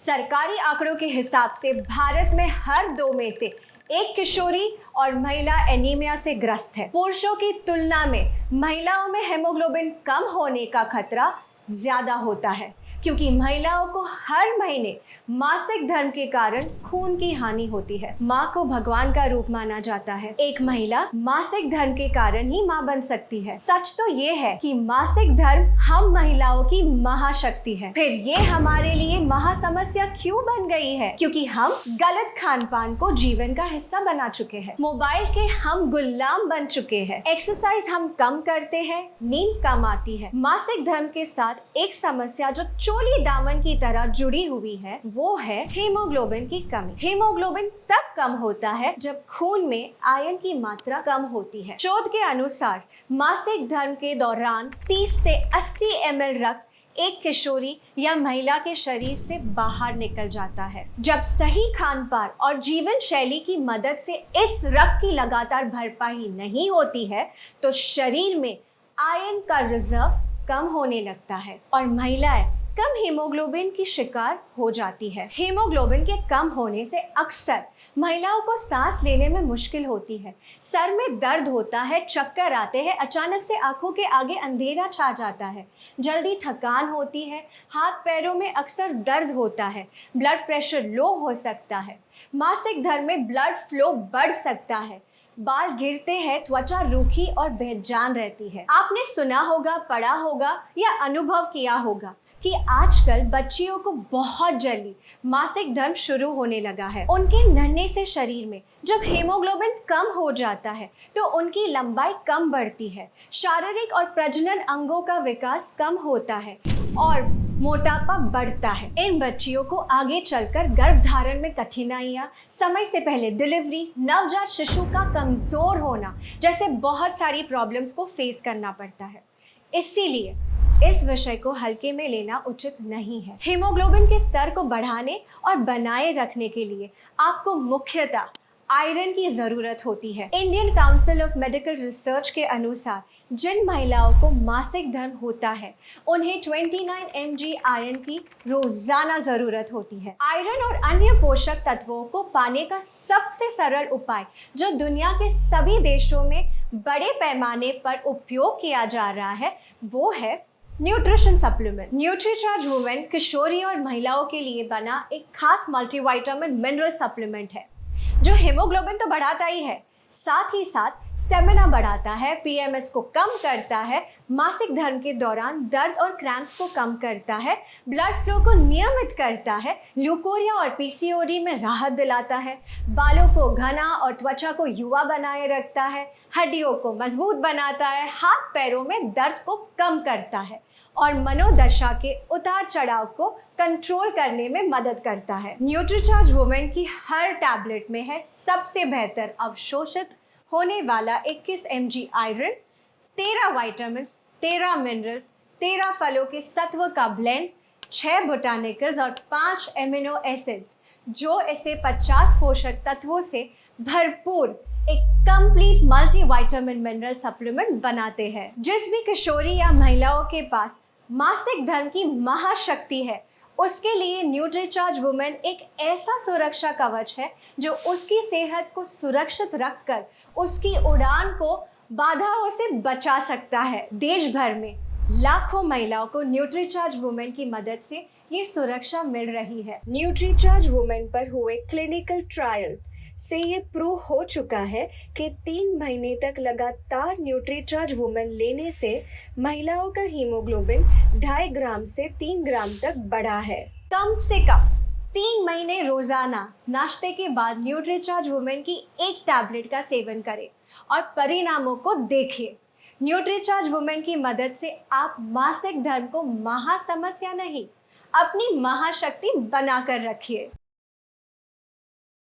सरकारी आंकड़ों के हिसाब से भारत में हर 2 में से एक किशोरी और महिला एनीमिया से ग्रस्त है। पुरुषों की तुलना में महिलाओं में हेमोग्लोबिन कम होने का खतरा ज्यादा होता है, क्योंकि महिलाओं को हर महीने मासिक धर्म के कारण खून की हानि होती है। माँ को भगवान का रूप माना जाता है। एक महिला मासिक धर्म के कारण ही माँ बन सकती है। सच तो ये है कि मासिक धर्म हम महिलाओं की महाशक्ति है। फिर ये हमारे लिए महासमस्या क्यों बन गई है? क्योंकि हम गलत खान पान को जीवन का हिस्सा बना चुके हैं। मोबाइल के हम गुलाम बन चुके हैं। एक्सरसाइज हम कम करते हैं, नींद कम आती है। मासिक धर्म के साथ एक समस्या जो चोली दामन की तरह जुड़ी हुई है, वो है हीमोग्लोबिन की कमी। हीमोग्लोबिन तब कम होता है जब खून में आयरन की मात्रा कम होती है। शोध के अनुसार मासिक धर्म के दौरान 30 से 80 ml रक्त एक किशोरी या महिला के शरीर से बाहर निकल जाता है। जब सही खान पान और जीवन शैली की मदद से इस रक्त की लगातार भरपाई नहीं होती है, तो शरीर में आयरन का रिजर्व कम होने लगता है और महिलाएं कम हीमोग्लोबिन की शिकार हो जाती है। हीमोग्लोबिन के कम होने से अक्सर महिलाओं को सांस लेने में मुश्किल होती है, सर में दर्द होता है, चक्कर आते हैं, अचानक से आंखों के आगे अंधेरा छा जाता है, जल्दी थकान होती है, हाथ पैरों में अक्सर दर्द होता है, ब्लड प्रेशर लो हो सकता है, मासिक धर्म में ब्लड फ्लो बढ़ सकता है, बाल गिरते हैं, त्वचा रूखी और बेजान रहती है। आपने सुना होगा, पढ़ा होगा या अनुभव किया होगा कि आजकल बच्चियों को बहुत जल्दी मासिक धर्म शुरू होने लगा है। उनके नन्हे से शरीर में जब हीमोग्लोबिन कम हो जाता है तो उनकी लंबाई कम बढ़ती है, शारीरिक और प्रजनन अंगों का विकास कम होता है और मोटापा बढ़ता है। इन बच्चियों को आगे चलकर गर्भधारण में कठिनाइयाँ, समय से पहले डिलीवरी, नवजात शिशु का कमजोर होना जैसे बहुत सारी प्रॉब्लम्स को फेस करना पड़ता है। इसीलिए इस विषय को हल्के में लेना उचित नहीं है। हीमोग्लोबिन के स्तर को बढ़ाने और बनाए रखने के लिए आपको मुख्यतः आयरन की जरूरत होती है। Indian council of medical research के अनुसार जिन महिलाओं को मासिक धर्म होता है, उन्हें 29 mg आयरन की रोजाना जरूरत होती है। आयरन और अन्य पोषक तत्वों को पाने का सबसे सरल उपाय जो दुनिया के सभी देशों में बड़े पैमाने पर उपयोग किया जा रहा है, वो है न्यूट्रिशन सप्लीमेंट। न्यूट्रीचार्ज वुमेन किशोरी और महिलाओं के लिए बना एक खास मल्टीविटामिन मिनरल सप्लीमेंट है, जो हेमोग्लोबिन तो बढ़ाता ही है, साथ ही साथ स्टेमिना बढ़ाता है, पीएमएस को कम करता है, मासिक धर्म के दौरान दर्द और क्रैम्प्स को कम करता है, ब्लड फ्लो को नियमित करता है, ल्यूकोरिया और पीसीओडी में राहत दिलाता है, बालों को घना और त्वचा को युवा बनाए रखता है, हड्डियों को मजबूत बनाता है, हाथ पैरों में दर्द को कम करता है और मनोदशा के उतार चढ़ाव को कंट्रोल करने में मदद करता है। न्यूट्रीचार्ज वुमेन की हर टैबलेट में है सबसे बेहतर अवशोषित होने वाला 21 mg आयरन, 13 विटामिन्स, 13 मिनरल्स, 13 फलों के सत्व का ब्लेंड, 6 बोटानिकल्स और 5 एमिनो एसिड्स, जो इसे 50 पोषक तत्वों से भरपूर एक कंप्लीट मल्टीविटामिन मिनरल सप्लीमेंट बनाते हैं। जिस भी किशोरी या महिलाओं के पास मासिक धर्म की महाशक्ति है, उसके लिए न्यूट्रीचार्ज वुमेन एक ऐसा सुरक्षा कवच है जो उसकी सेहत को सुरक्षित रखकर उसकी उड़ान को बाधाओं से बचा सकता है। देश भर में लाखों महिलाओं को न्यूट्रीचार्ज वुमेन की मदद से ये सुरक्षा मिल रही है। न्यूट्रीचार्ज वुमेन पर हुए क्लिनिकल ट्रायल से ये प्रूव हो चुका है कि 3 महीने तक लगातार न्यूट्रीचार्ज वुमेन लेने से महिलाओं का हीमोग्लोबिन 2.5 ग्राम से 3 ग्राम तक बढ़ा है। कम से कम 3 महीने रोजाना नाश्ते के बाद न्यूट्रीचार्ज वुमेन की एक टैबलेट का सेवन करें और परिणामों को देखिए। न्यूट्रीचार्ज वुमेन की मदद से आप मासिक धर्म को महासमस्या नहीं, अपनी महाशक्ति बनाकर रखिए।